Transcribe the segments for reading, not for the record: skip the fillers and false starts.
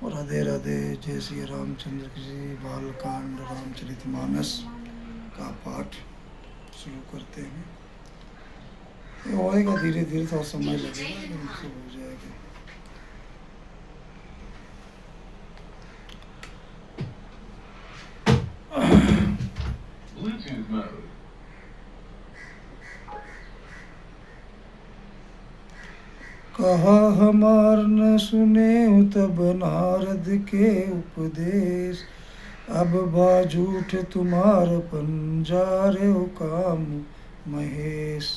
राधे राधे। जय श्री रामचंद्र जी। बालकांड रामचरितमानस का पाठ शुरू करते हैं। ये होएगा धीरे धीरे, थोड़ा समय लगेगा लेकिन सब हो जाएगा। Bluetooth mode. कहा हमार न सुने तब नारद के उपदेश, अब बाजूठ तुम्हार पंजारे काम महेश।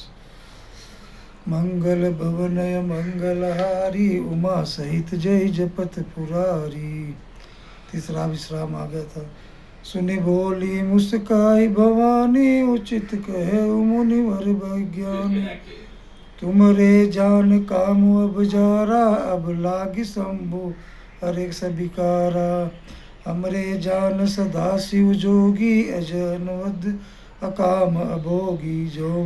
मंगल भवनय मंगलहारी, उमा सहित जय जपत पुरारी। तीसरा विश्राम आ गया था। सुनि बोली मुस्काई भवानी, उचित कहे मुनिवर वैज्ञानी। तुमरे जान काम अब जारा, अब लागी शंभु हरे सबिकारा। हमरे जान सदा शिव जोगी, अजनवद अकाम अभोगी। जो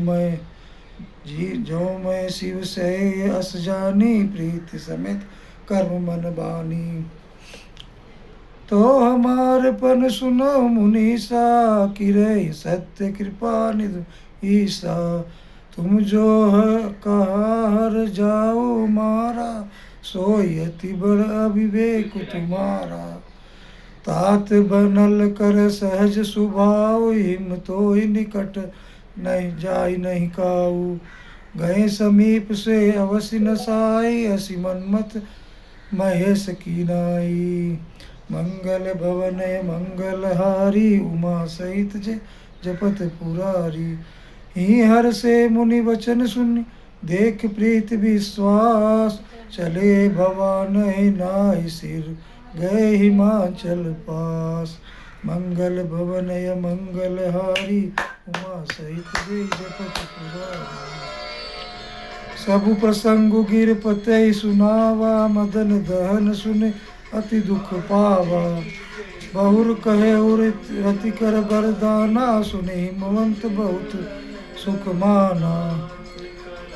मैं शिव से अस जानी, प्रीति समेत कर्म मन बानी। तो हमार पन सुनो मुनीसा, किरे सत्य कृपा निधि ईसा। तुम जो है कहा हर जाओ मारा, सोई अति बड़ अविवेक तुम्हारा। तात बनल कर सहज सुभाव, हिम तो ही निकट नहीं जाय नहीं काऊ। गए समीप से अवश्य नसाई, असी मनमत महेश की नाई। मंगल भवन मंगलहारी, उमा सहित जपत पुरारी। ही हर से मुनि वचन सुन, देख प्रीत विश्वास। चले भवान नाहि सिर, गए हिमाचल पास। मंगल भवन मंगलहारी, उमा सहित जय जपत पुरारी। सबु प्रसंग गिर पतई सुनावा, मदन दहन सुने अति दुख पावा। बहुर कहे रति कर बरदाना, सुने हिमवंत बहुत सुख माना।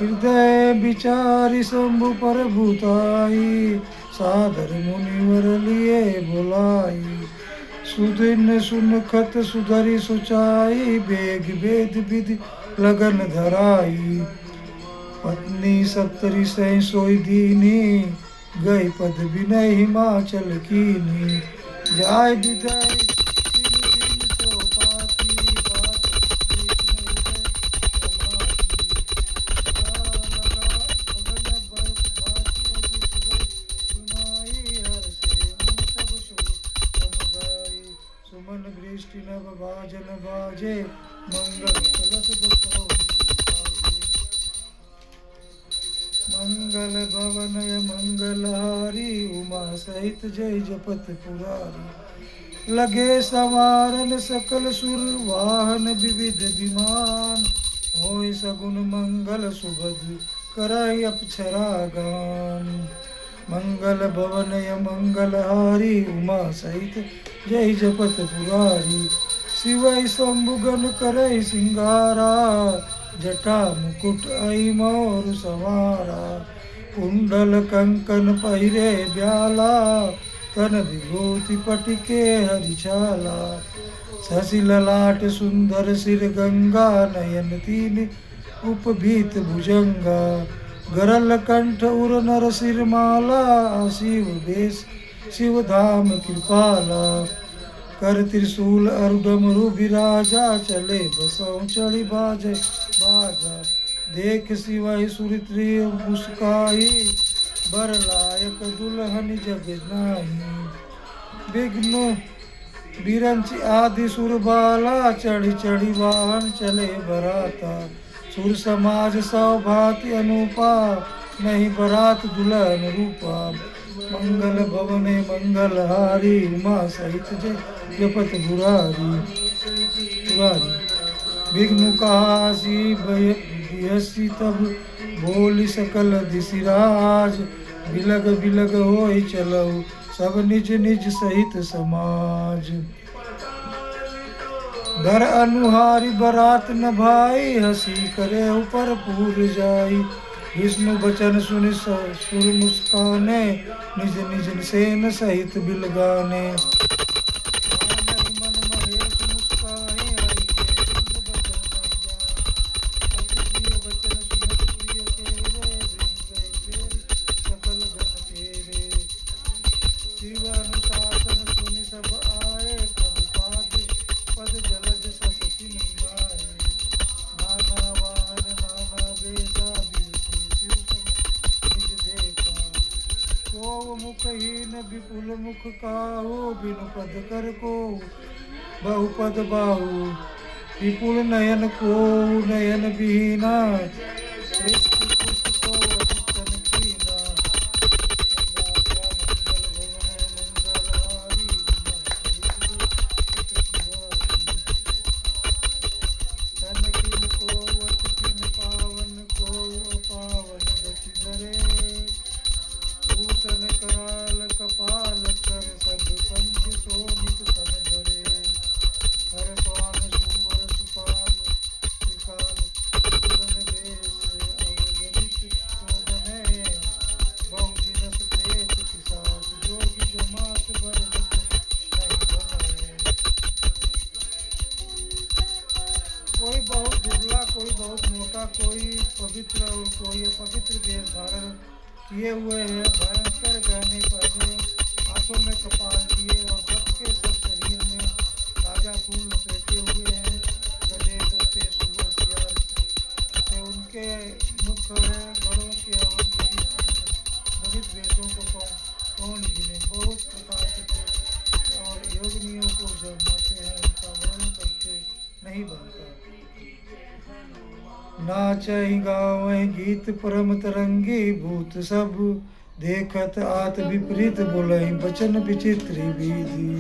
हृदय विचारी शंभु पर भूताई, सादर मुनिवर लिए बुलाई। सुदिन सुनखत सुधरी सुचाई, बेग वेद विधि लगन धराई। पत्नी सप्तरी सै सोई दीनी, गई पद विनय हिमाचल कीनी। जाय विदय सुमन दृष्टि नव बाजन बाजे, मंगल कलश बसो मंगल भवनय मंगलहारी, उमा सहित जय जपत पुरारी। लगे सवारन सकल सुर, वाहन विविध विमान। होय सगुन मंगल सुभद, करय अप्सरा गान। मंगल भवनय मंगलहारी, उमा सहित जय जपत पुरारी। शिवै शंभुगन करय सिंगारा, जटा मुकुट आई मोर सवारा। कुंडल कंकन पहिरे ब्याला, तन विभूति पटिके हरिछाला। शशि ललाट सुंदर सिर गंगा, नयन तीन उपभीत भुजंगा। गरल कंठ उर नर सिर माला, शिव बेश शिव धाम कृपाला। कर त्रिशूल अरु डमरु विराजा, चले बसौ चढ़ी बाजे बाजा। देख शिवहि सुरत्रिय मुस्काई, बर लायक दुल्हन जग नाही। विघ्न बिरंच आदि सुर बाला, चढ़ी चढ़ी वाहन चले बराता। सुर समाज सौ भांति अनूपा, नहीं बरात दुल्हन रूपा। मंगल भवने मंगलहारी, उमा सहित जय जपत पुरारी। विघ्न काशी बिहसी तब, बोली सकल दिशिराज। बिलग बिलग होई चलऊ, सब निज निज सहित समाज। घर अनुहारी बरात न भाई, हसी करे ऊपर पूर जाई। विष्णु बचन सुनि सुर मुस्काने, निज निज सेन सहित बिलगाने। नहीं मन महेश मुस्काए, हरि के तुम बचन नहीं जाए। अति प्रिय बचन सुनत प्रिय केरे, बृंग गए सकल गण तेरे। शिव अनुशासन सुनि सब आए, प्रभुपाद पद जलज ससति निंगाए। नाना वाहन नाना बेसा, बिरते शिव सम निज देखा। को मुखहीन विपुल मुख काहू, बिनु पद कर को बहुपद बाहु। विपुल नयन को नयन बीना, सृष्टि पुष्ट को अचितन कीना। भूषण कराल कपाल कर, सब पंच शोभित सन धरे। हर स्वान सुवर सुपाल त्रिकाल, सुगन वेश अवगणित शोभने। बहु जिनस प्रेत पिशाच, जोगी जमात बर नहीं बने। कोई बहुत दुबला, कोई बहुत मोटा, कोई पवित्र और कोई अपवित्र वेश धारण किए हुए हैं। भयंकर गहने पहने, हाथों में कपाल लिए और सबके सब शरीर में ताजा फूल लपेटे हुए हैं। गधे कुत्ते सुअर सियार से उनके मुख है। गणों के अवगणित वेशों को कौन गिने। बहुत प्रकार के और योगिनियों को जब माते हैं, उनका वर्णन करके नहीं बनता। नाचहि गावहि गीत परम तरंगी, भूत सब देखत आत विपरीत, बोलहि बचन विचित्र विधि।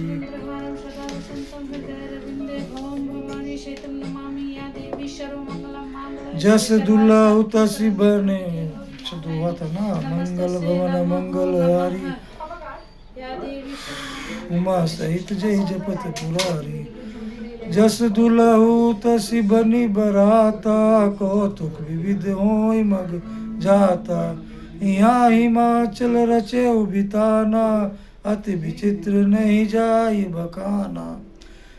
जस दुल्लहु तस बने, हुआ था ना, मंगल भवन मंगल हारी। उमा सहित जय जपत पुरारी। जस दुलहु तसी बनी बराता, कौतुक विविध होय मग जाता। यहाँ हिमाचल रचे बिताना, अति विचित्र नहीं जाय बखाना।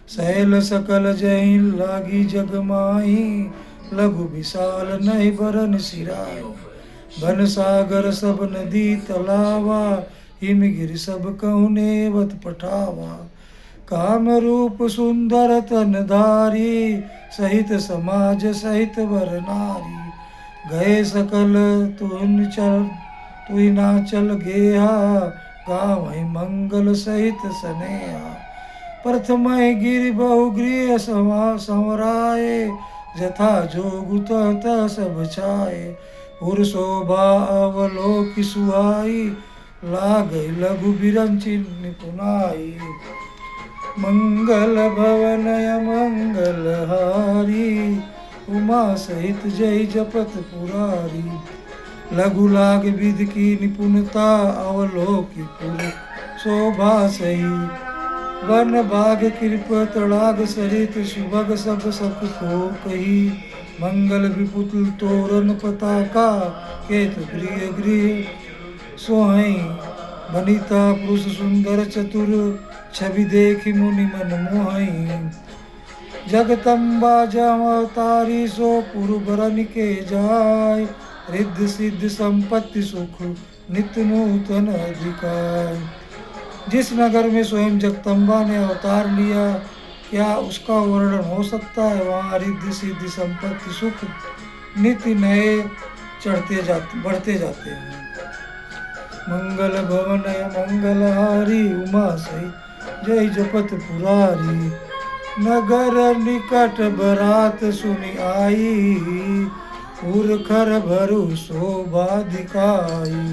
सैल सकल जहि लागी जग माही, लघु विशाल नहीं बरन सिराय। बन सागर सब नदी तलावा, हिमगिरि सब कहु वत पठावा। काम रूप सुंदर तनधारी, सहित समाज सहित वर नारी। गए सकल तुहि ना चल गेहा, गावहि मंगल सहित सनेहा। प्रथम गिरि बहुगृह संवराए, जथा जोगु तह सब छाए। उर शोभा अवलोकि सुहाई, लागै लघु बिरंचि निपुनाई। मंगल भवन मंगल हारी, उमा सहित जय जपत पुरारी। लघु लाग विधि की निपुणता, अवलोकि पुर शोभा सही। वन बाग कृप तड़ाग सरित, सुभग सब सख को कही। मंगल विपुल तोरण पताका, केतु गृह गृह सोहई। वनिता पुरुष सुंदर चतुर, छवि देखि मुनि मन मोहई। जगदम्बा जम अवतारी, सो पुरबरन के जाय। रिद्धि सिद्ध संपत्ति सुख, नित्य नूतन अधिकार। जिस नगर में स्वयं जगदम्बा ने अवतार लिया, क्या उसका वर्णन हो सकता है। वहाँ रिद्धि सिद्धि संपत्ति सुख नित्य नए बढ़ते जाते हैं। मंगल भवन मंगल हारी, उमा सहित जय जपत पुरारी। नगर निकट बरात सुनि आई, उरखर भरु शोभा दिखाई।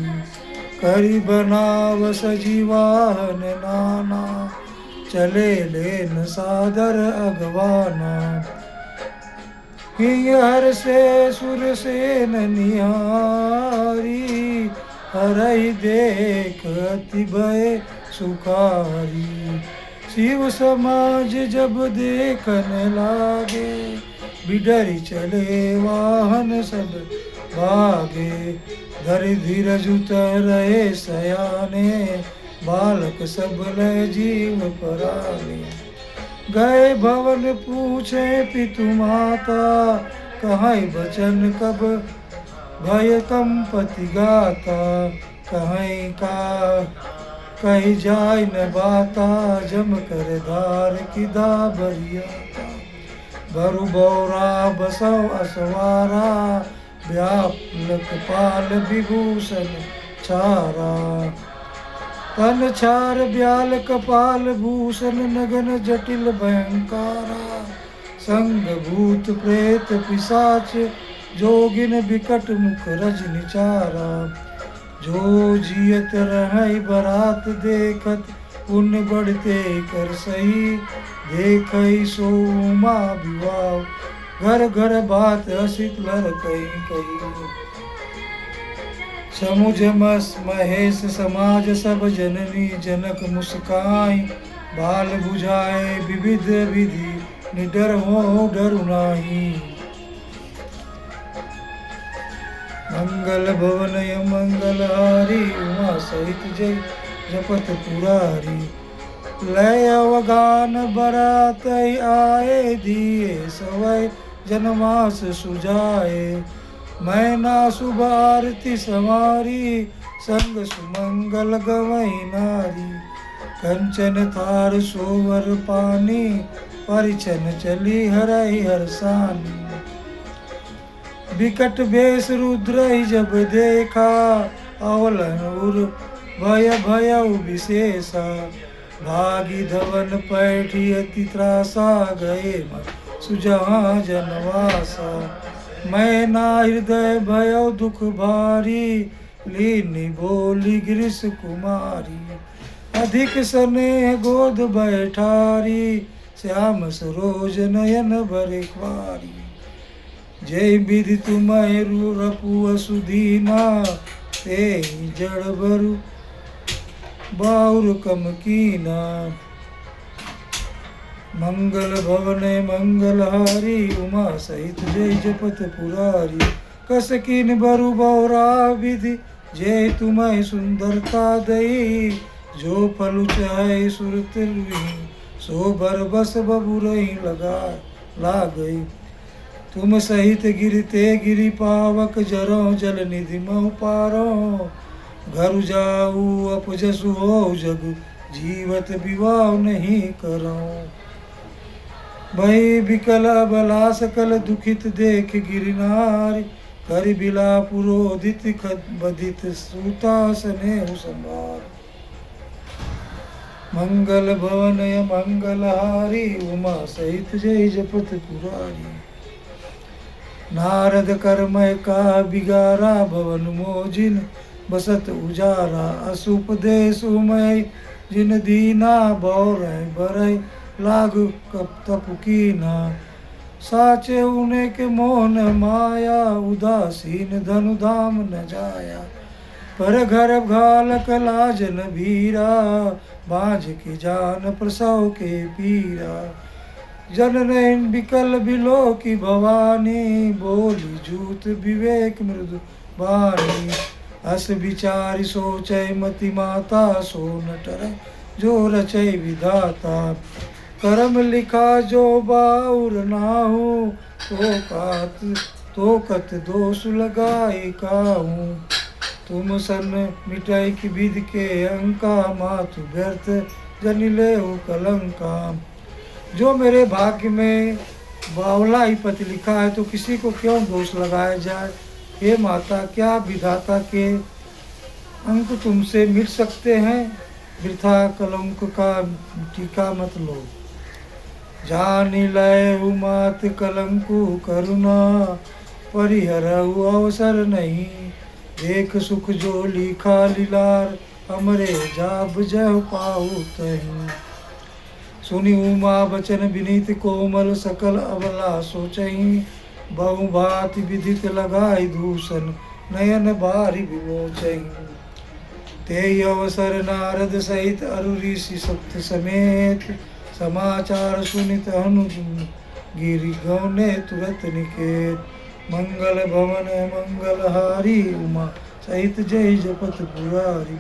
करी बनाव सजीवाहन नाना, चले लेन सादर अगवाना। हिंहर से सुर सेन निहारी, हरहि देख अति भय सुखारी। शिव समाज जब देखन लागे, बिडरि चले वाहन सब भागे। धरि धीरज रहे सयाने, बालक सब लय जीव पराने। गए भवन पूछे पितु माता, कहाँ बचन कब भय कंपति गाता। कहीं का कही जाय न बाता, जम कर धार की दाबरियाता। बरु बौरा बसव असवारा, व्यापलक पाल विभूषण चारा। तन छार ब्याल कपाल भूषण, नगन जटिल भयंकारा। संग भूत प्रेत पिशाच, जोगिन विकट मुख रजनी चारा। जो जियत रहै बरात देखत, पुण्य बढ़ते कर सही। देखै सो उमा विवाह, घर घर बात हसित लर कही कही। समुझ महेश समाज सब जननी, जनक मुस्काई बाल बुझाए विविध विधि। निडर हो डरु नाही। मंगल भवनय मंगलहारी, उमा सहित जय जपत पुरारी। लय अवगान बरात आए, दिए सवै जनमास सुजाए। मैना शुभ आरती संवारी, संग सुमंगल गवई नारी। कंचन थार सोवर पानी, परिछन चली हरई हरसानी। विकट वेश रुद्र जब देखा, अवलन उर भय भयउ विशेषा। भागी धवन पैठी अति त्रासा, गए सुजहाँ जनवासा। मैना हृदय भयउ दुख भारी, लीनी बोली गिरिश कुमारी। अधिक स्नेह गोद बैठारी, श्याम सरोज नयन भरे ख्वारी। जय विधि तुम्हें रपु सुदीना, ते जड़ बरु बाउर कम कीना। मंगल भवने मंगलहारी, उमा सहित जय जपत पुरारी। कस कीन बरु बौरा विधि, जय तुम्हें सुंदरता दई। जो फल चाहे सुरत रुई, सो बर बस बबुरही लगा लागई। तुम सहित गिरते गिरि पावक, जरो जल निधि महु पारो। घर जाऊ अपजसु हो जग, जीवत विवाह नहीं करो। भई विकल बला सकल दुखित देख गिरनार। कर बिला पुरोदित बधित, सूता स्नेह संभार। मंगल भवनय मंगलहारी, उमा सहित जय जपत पुरारी। नारद कर्मय का बिगारा, भवन मोजिन बसत उजारा। असुपदेश उमय जिन दीना, बौरय बरय लागु कप तप कीना। साचे उने के मोहन माया, उदासीन धनु धाम न जाया। पर घर घालक लाजन भीरा, बाज के जान प्रसव के पीरा। जनन विकल बिलो की भवानी, बोली जूत विवेक मृदु वाणी। अस विचारि सोचय मति माता, सो न टरै जो रचय विधाता। कर्म लिखा जो बाउर नाहू, तो कत दोष लगाए काहू। तुम सन मिटाई की विधि के अंका, मातु व्यर्थ जनिले हो कलंका। जो मेरे भाग्य में बावला ही पति लिखा है, तो किसी को क्यों दोष लगाया जाए। हे माता, क्या विधाता के अंक तुमसे मिट सकते हैं। वृथा कलंक का टीका मत लो। जानी लय मात कलंकु करुणा, परिहरऊ अवसर नहीं। देख सुख जो लिखा लीलार, हमरे जाब जह पाऊ तहीं। सुनी उमा बचन विनीत कोमल, सकल अबला सोचही। बहु भांति विदित लगाई दूषण, नयन बारी विमोचही। ते अवसर नारद सहित अरु ऋषि सप्त समेत, समाचार सुनित हनु गिरि गौने तुरत निकेत। मंगल भवन मंगलहारी उमा सहित जय जपत पुरारी।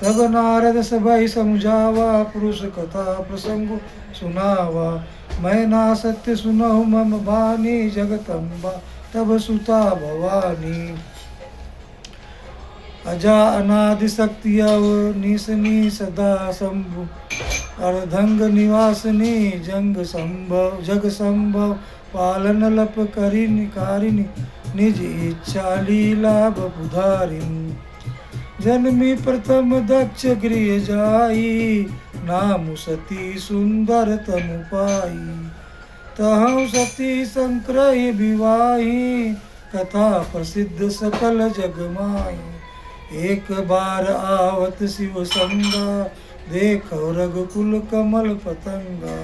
तब नारद सभई समझावा पुरुष कथा प्रसंग सुनावा। मैं ना सत्य सुनहु मम बानी जगतम्बा तब सुता भवानी। अजा अनादि शक्ति अवनीसनी सदा शंभु अर्धंग निवासनी जंग संभव जग संभव पालन लप करिन कारिनी निज इच्छा लीला बपुधारिन। जन्मी प्रथम दक्ष गृह जाई नाम सती सुंदर तनु पाई। तहु सती संक्रय विवाही कथा प्रसिद्ध सकल जग माई। एक बार आवत शिव संगा देखो रघुकुल कमल पतंगा।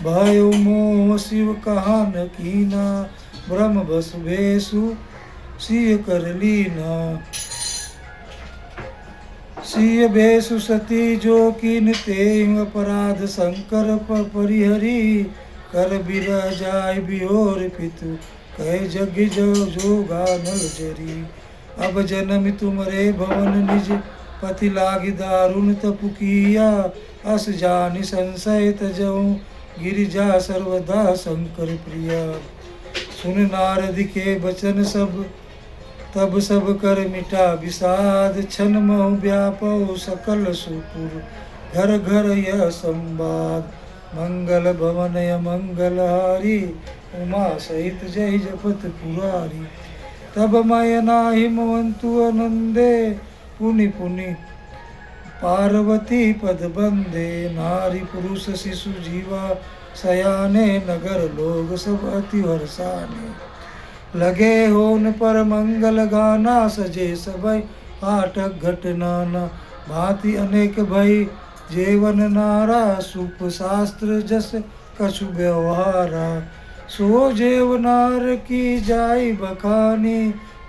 भयो मोह शिव कहा न कीना ब्रह्म बस भेषु सिय कर लीना। सिय भेषु सती जो कीन ते अपराध शंकर परिहरी। कर बिरह जाय बिहोर पितु कहे जग जो गानल जरी। अब जन्म तुमरे भवन निज पति लागी दारुण तपु किया। अस जानि संशय तजऊ गिरिजा सर्वदा शंकर प्रिया। सुन नारद के बचन सब तब सब कर मिटा विषाद। छन महु व्यापौ सकल सुपुर घर घर यह संवाद। मंगल भवन मंगलहारी उमा सहित जय जपत पुरारी। तब मय नाही मोहंतु आनंदे पुनि पुनि पार्वती पद बंदे। नारी पुरुष शिशु जीवा सयाने नगर लोग सब अति हर्षाने। लगे होन पर मंगल गाना सजे सबई आटक घटनाना। भांति अनेक भई जेवन नारा सुप शास्त्र जस कछु व्यवहारा। सो जेवनार की जाई बखानी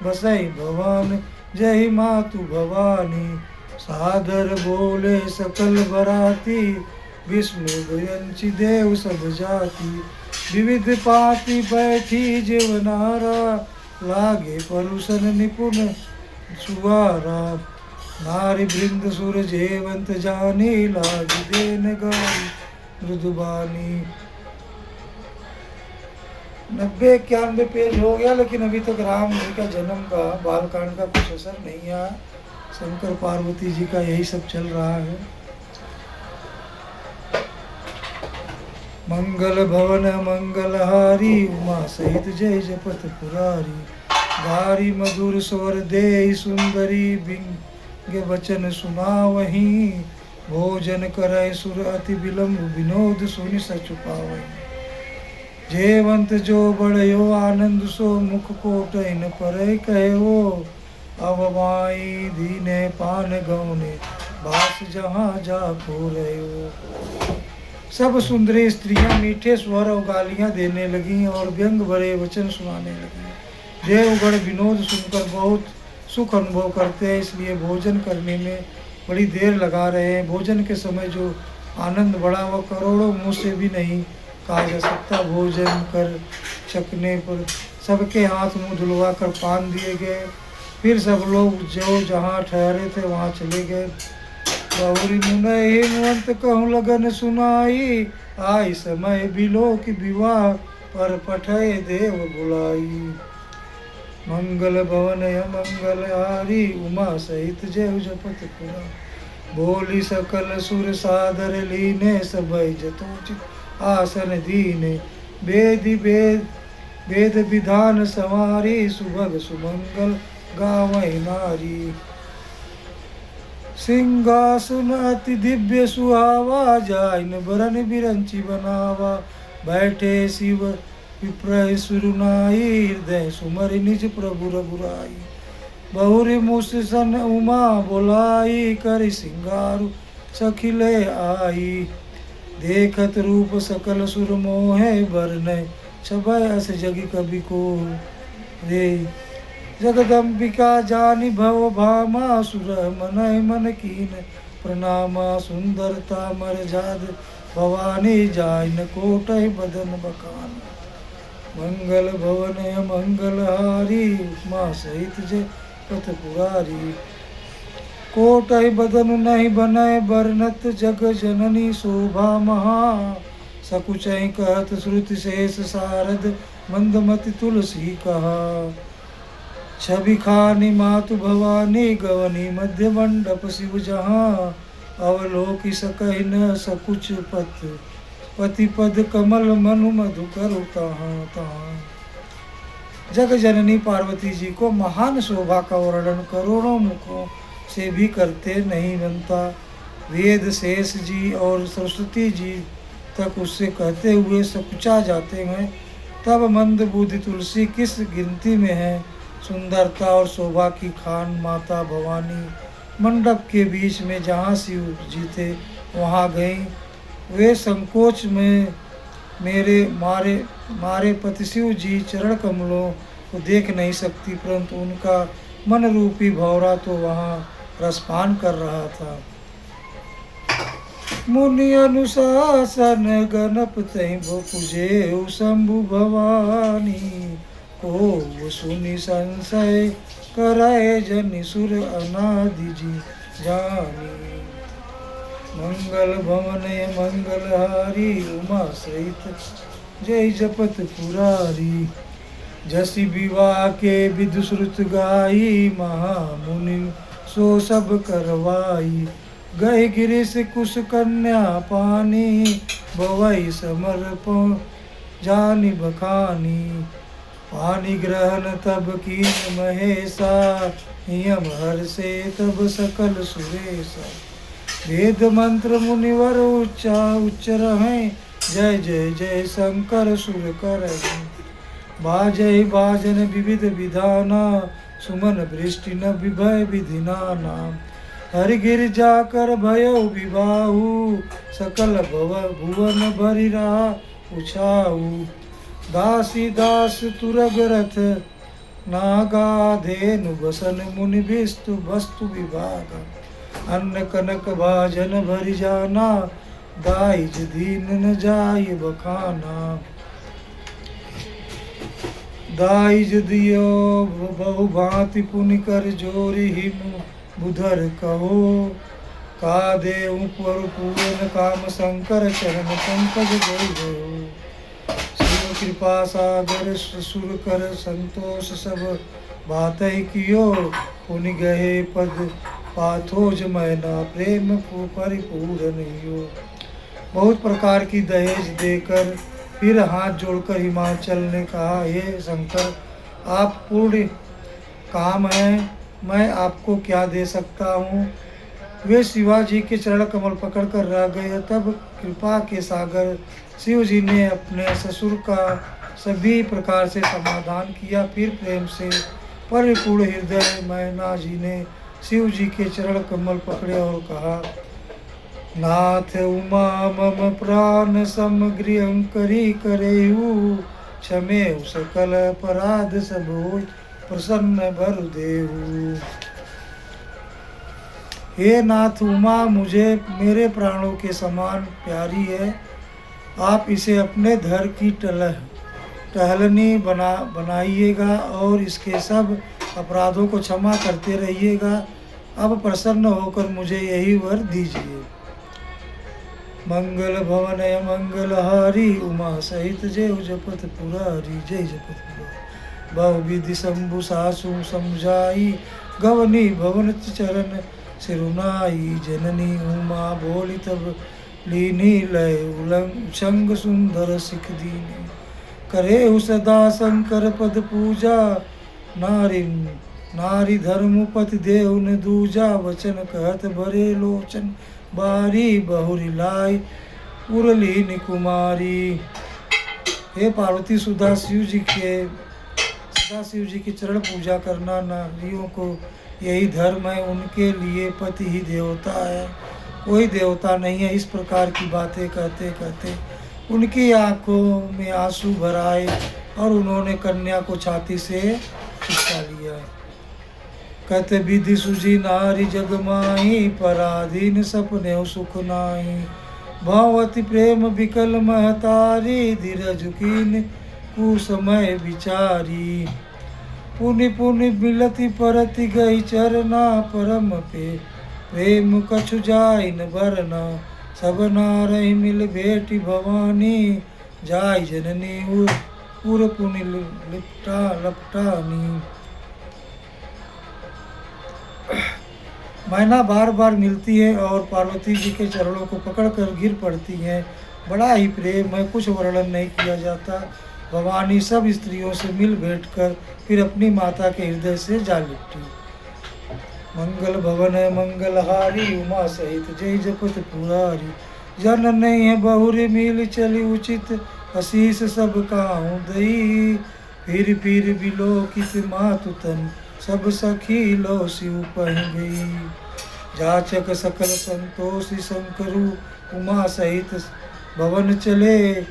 बसई भवान जय मातु भवानी। सादर बोले सकल बराती विष्णु भयंची देव सब जाति। विविध पाति बैठी जेवनारा लागे परुषन निपुण सुवारा। नारी वृंद सुर जेवंत जानी लागी देन गारी मृदुबानी। 90-91 पेज हो गया लेकिन अभी तक राम जी का जन्म का बालकांड का कुछ असर नहीं आया। शंकर पार्वती जी का यही सब चल रहा है। मंगल भवन मंगलहारी उमा सहित जय जपत पुरारी। गारी मधुर स्वर दे सुंदरी बिंग वचन सुनावही। भोजन करे सुर अति विलम्ब विनोद सुनि सचुपावही। जेवंत जो बड़यो आनंद सो मुख कोट इन परे कहो। अब माई दीने पान गौने बास जहाँ जा रहे। सब सुंदरी स्त्रियां मीठे स्वर और गालियां देने लगी और व्यंग भरे वचन सुनाने लगी। देवगण विनोद सुनकर बहुत सुख अनुभव करते हैं, इसलिए भोजन करने में बड़ी देर लगा रहे हैं। भोजन के समय जो आनंद बढ़ा वह करोड़ों मुँह से भी नहीं कहा जा सकता। भोजन कर चखने पर सबके हाथ मुंह धुलवा कर पान दिए गए। फिर सब लोग जो जहाँ ठहरे थे वहाँ चले गए। बहुरी मुनय हिमवंत कहूँ लगन सुनाई। आई समय बिलो की विवाह पर पठय देव बुलाई। मंगल भवन मंगलहारी उमा सहित जय जपत पुरा। बोली सकल सुर सादर लीने सबई जतोचित आसन दीने। वेद वेद विधान संवारी सुभग सुमंगल गावई नारी। सिंहासन अति दिव्य सुहावा जाइन बरन बिरंची बनावा। बैठे शिव विप्रह सुरुनाई हृदय सुमर निज प्रभु रघुराई। बहुरी मुसन उमा बोलाई कर सिंगारु सखिले आई। देखत रूप सकल सुर मोहे बरनय छबय अस जगी कवि को रे। जगदम्बिका जानी भव भामा सुर मनय मन कीन प्रणामा। सुंदरता मर जाद भवानी जाइन कोटय बदन बखान। मंगल भवन मंगलहारी उमा सहित जय पथ पुरारी। कोटहि बदन नहीं बनय बरनत जग जननी शोभा महा। सकुचहि कहत श्रुति शेष सारद मंदमति तुलसी कहा। छवि खानी मातु भवानी गवनी मध्य मंडप शिव जहाँ। अवलोकि सकहि न सकुच पति पद कमल मनु मधु करु तहाँ तहाँ। जग जननी पार्वती जी को महान शोभा का वर्णन करोड़ों मुखों से भी करते नहीं बनता। वेद शेष जी और सरस्वती जी तक उससे कहते हुए सकुचा जाते हैं, तब मंद बुद्धि तुलसी किस गिनती में है। सुंदरता और शोभा की खान माता भवानी मंडप के बीच में जहाँ शिव जी थे वहाँ गई। वे संकोच में मेरे मारे पति शिव जी चरण कमलों को देख नहीं सकती, परंतु उनका मन रूपी भौरा तो वहाँ रसपान कर रहा था। मुनि अनुशासन गणपति पूजे शंभु भवानी। को सुनि संशय कराए जनि सुर अनादि जी जानी। मंगल भवन मंगलहारी उमा सहित जय जपत पुरारी। जसी विवाह के विधि श्रुत गाई महामुनि सो सब करवाई। गए गिरिश कुश कन्या पानी भवई समर्पण जानी बखानी। पानी ग्रहण तब कीन महेशा नियम हर से तब सकल सुरेशा। वेद मंत्र मुनिवर उच्च रहें जय जय जय शंकर सुर कर। बाजय बाजन विविध विधाना सुमन वृष्टि न विभय विधि नाना। हरि गिर जाकर भयो विबाहु सकल भुवन भरि रहा उछाऊ। दासी दास तुरग रथ नागा धेनु बसन मुनि विस्तु वस्तु विभाग। अन्न कनक भाजन भरि जाना दाइज दीन न जाय बखाना। दाइज दियो बहु भांति पुनि कर जोरी हिम बुधर कहो। का देव पर पूर्ण काम शंकर चरण पंकज गयो। शिव कृपा सागर सुर कर संतोष सब बातै कियो। पुनि गए पद पाथोज मैना प्रेम परिपूर्ण हो। बहुत प्रकार की दहेज देकर फिर हाथ जोड़कर हिमाचल ने कहा, हे शंकर आप पूर्ण काम हैं, मैं आपको क्या दे सकता हूँ। वे शिवाजी के चरण कमल पकड़कर रह गए। तब कृपा के सागर शिव जी ने अपने ससुर का सभी प्रकार से समाधान किया। फिर प्रेम से परिपूर्ण हृदय मैना जी ने शिव जी के चरण कमल पकड़े और कहा, नाथ उमा मम प्राण समग्री अंकरी करेहु। क्षमे सकल अपराध सब होय प्रसन्न बर देहु। हे नाथ उमा मुझे मेरे प्राणों के समान प्यारी है। आप इसे अपने धर की टहलनी बनाइएगा और इसके सब अपराधों को क्षमा करते रहिएगा। अब प्रसन्न होकर मुझे यही वर दीजिए। मंगल भवन मंगलहारी उमा सहित जय जपत पुरारी। जय जपत पुरारी। बहुविधि शंभु सासु समझाई गवनी भवन चरण सिरुनाई। जननी उमा बोली तब लीनी लय उलंग संग सुंदर सिख दीनी। करे सदा शंकर पद पूजा नारी धर्मपति देव न दूजा। वचन कहत भरे लोचन बारी बहुरी लाई उरलीन कुमारी। हे पार्वती सदा शिव जी की चरण पूजा करना नारियों को यही धर्म है। उनके लिए पति ही देवता है, कोई देवता नहीं है। इस प्रकार की बातें कहते कहते उनकी आंखों में आंसू भर आए और उन्होंने कन्या को छाती से चिपका लिया। कहते विधि सुजी नारी जगमाई पराधीन सपने सुख नाई। भावती प्रेम विकल महतारी धीरज कीन कुसमय विचारी। पुनि पुनि मिलति परति गई चरना, परम पे प्रेम कछु जाय न बरना। सब नारहि मिल भेटी भवानी, जाय जननी उर पुनि लिपटा लपटानी। मैना बार बार मिलती है और पार्वती जी के चरणों को पकड़कर गिर पड़ती हैं। बड़ा ही प्रेम है, कुछ वर्णन नहीं किया जाता। भवानी सब स्त्रियों से मिल बैठकर फिर अपनी माता के हृदय से जा लिपटी। मंगल भवन मंगलहारी, उमा सहित जय जपत पुरारी। जन नहीं है बहुरी मिल चली उचित, आशीष सब काहू दई। फिर बिलोकित मातु तन, सब सखी लो शिव पह गई। जाचक सकल संतोषी शंकरु, उमा सहित भवन चले।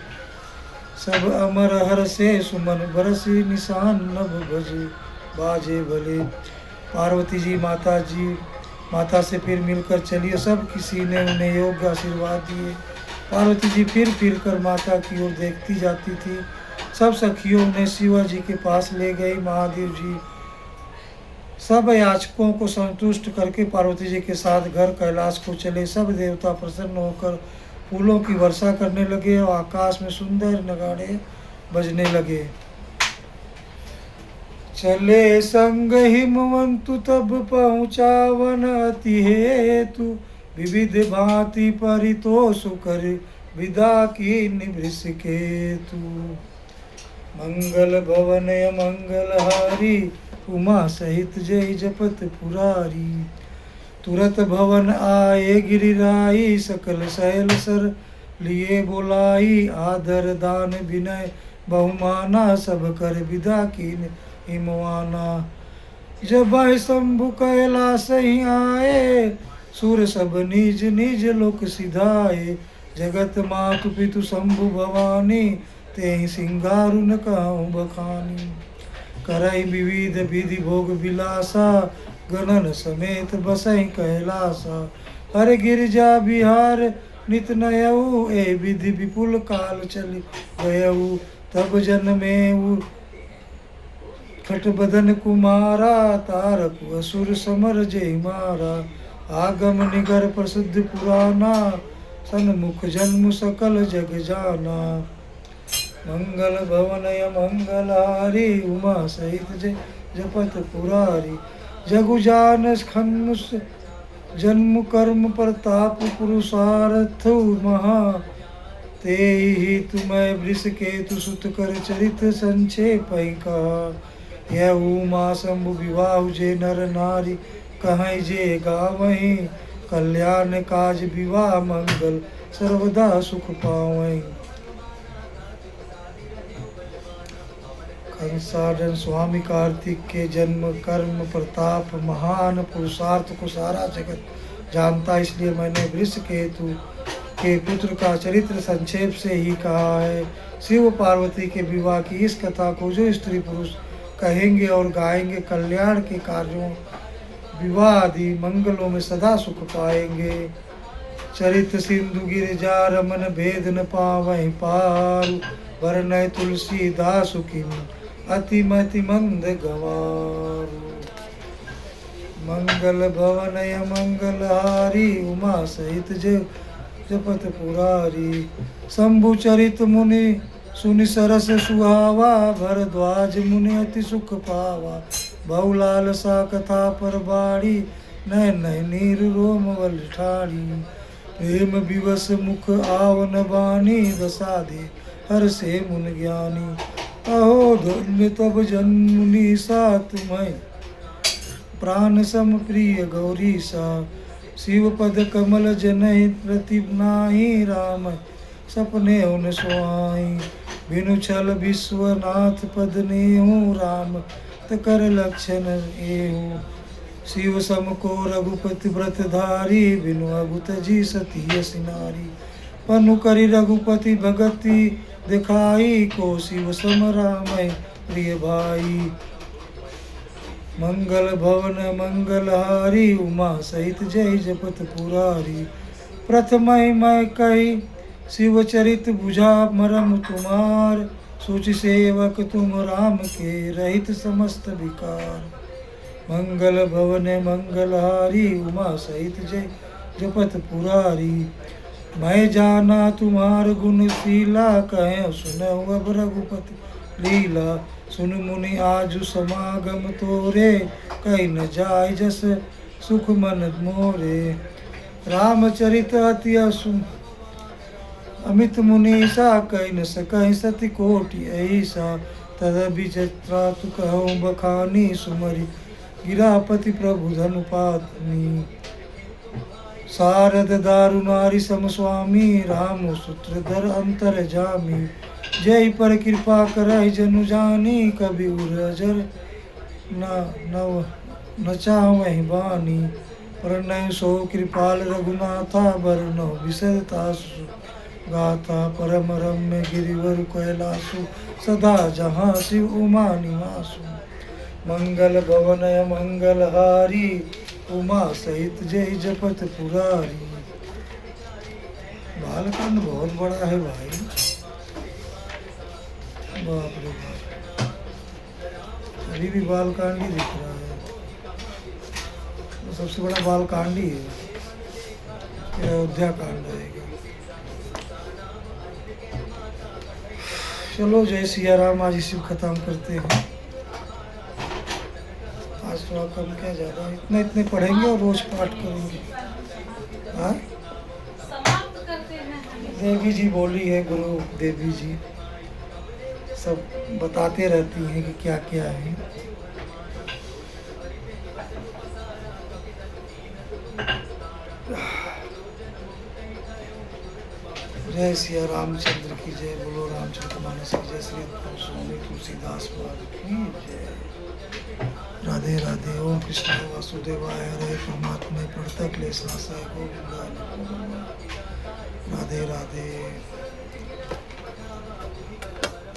सब अमर हर से सुमन बरसी, निशान नभ भजे बाजे भले। पार्वती जी माता से फिर मिलकर चलिए। सब किसी ने उन्हें योग्य आशीर्वाद दिए। पार्वती जी फिर कर माता की ओर देखती जाती थी। सब सखियों ने शिवा जी के पास ले गई। महादेव जी सब याचकों को संतुष्ट करके पार्वती जी के साथ घर कैलाश को चले। सब देवता प्रसन्न होकर फूलों की वर्षा करने लगे और आकाश में सुंदर नगाड़े बजने लगे। चले संग हिमवंतु तब पहुँचा वन अति हेतु, विविध भांति परितोष कर विदा की निवृष केतु। मंगल भवन मंगलहारी, उमा सहित जय जपत पुरारी। तुरत भवन आए गिरिराई, सकल शैल सर लिए बोलाई। आदर दान विनय बहुमाना, सब कर विदा कीन हिमवाना। जब शंभु कैलाश ही आए, सुर सब निज निज लोक सिधाए। जगत मातु पितु शंभु भवानी, तेहि सिंगारु न कहूँ बखानी। करई विविध विधि भोग विलासा, गणन समेत बसई कैलासा। हर गिरजा बिहार नित नयऊ, ए विधि विपुल काल चल गयऊ। तब जन्मेऊ खटबदन कुमारा, तारक असुर समर जय मारा। आगम निगर प्रसिद्ध पुराना, सन्मुख जन्म सकल जग जाना। मंगल भवन मंगलहारी, उमा सहित जय जपत पुरारी। जगु जान खन्मुस जन्म कर्म प्रताप, पुरुषार्थ महा। तेहि तुम्हें वृष केतु सुत कर चरित संक्षेप कहा। यह उमा शंभु विवाह जे नर नारी, कहीं जे गावहीं। कल्याण काज विवाह मंगल, सर्वदा सुख पावहीं। कंसाधन स्वामी कार्तिक के जन्म कर्म प्रताप महान पुरुषार्थ को सारा जगत जानता, इसलिए मैंने वृष केतु के पुत्र का चरित्र संक्षेप से ही कहा है। शिव पार्वती के विवाह की इस कथा को जो स्त्री पुरुष कहेंगे और गाएंगे, कल्याण के कार्यों विवाह आदि मंगलों में सदा सुख पाएंगे। चरित सिंधु गिरिजा रमन, भेद न पावहीं पार। वरनय तुलसीदास की अति मति मंद गवार। मंगल भवन मंगलहारी, उमा सहित जपत पुरारी। शंभु चरित मुनि सुनि सरस सुहावा, भरद्वाज मुनि अति सुख पावा। बहुलाल सा कथा पर बाड़ी, नैन नीर रोम वल ठाड़ी। प्रेम विवश मुख आवन बानी, दशा दे हर से मुन ज्ञानी। अहो धन्य तब जन्मुनि सा, तुम्हें प्राण सम प्रिय गौरी सा। शिव पद कमल जनहि प्रति नाही, राम सपने उन सुहाई। बिनु छल विश्वनाथ पद नेहु, राम कर लक्षण एहु। शिव सम को रघुपति व्रत धारी, बिनु अगुत जी सती सिनारी। पनु करी रघुपति भगति दिखाई, को शिव सम राम प्रिय भाई। मंगल भवन मंगलहारी, उमा सहित जय जपत पुरारी। प्रथम मैं कही शिव चरित बुझा मरम तुम्हार, सूचि सेवक तुम राम के, रहित समस्त विकार। मंगल भवन मंगलहारी, उमा सहित जय जपत पुरारी। मैं जाना तुम्हार गुण शीला, कहें सुनहु अब रघुपति लीला। सुन मुनि आजु समागम तोरे, कहीं न जाय जस सुख मन मोरे। रामचरित अति अमित मुनीसा, कहीं न सकहि सति कोटि ऐसा। तदपि तु कहूँ बखानी, सुमरि गिरापति प्रभु धनुपातनी। सारद दारु नारी सम स्वामी, राम सूत्रधर अंतर जामी। जय पर कृपा करहि जनु जानी, कबि उर अजर न चाहवहि बानी। परनय सो कृपाल रघुनाथा, बरनौ बिसरता गाथा। परम रम्य गिरिवर कैलासु, सदा जहाँ शिव उमा निवासु। मंगल भवन मंगलहारी, उमा सहित जय जपत पुरारी। बालकांड बहुत बड़ा है भाई, बाप रे बाप। अभी भी बालकांड ही दिख रहा है, तो सबसे बड़ा बालकांड ही है, फिर अयोध्या कांड आएगा। चलो जय सिया राम, आज इसी को खत्म करते हैं। आज थोड़ा कम क्या ज़्यादा, इतने पढ़ेंगे और रोज पाठ करेंगे। हाँ, देवी जी बोली है, गुरु देवी जी सब बताते रहती हैं कि क्या क्या है। जय सिया रामचंद्र की जय, बोलो रामचरितमानस की जय, श्री स्वामी तुलसीदास महाराज की जय। राधे राधे। ओम कृष्ण वासुदेवाय, हरे परमात्मा प्रणतक्लेश नाशाय गोविंदाय नमो नमः। राधे राधे।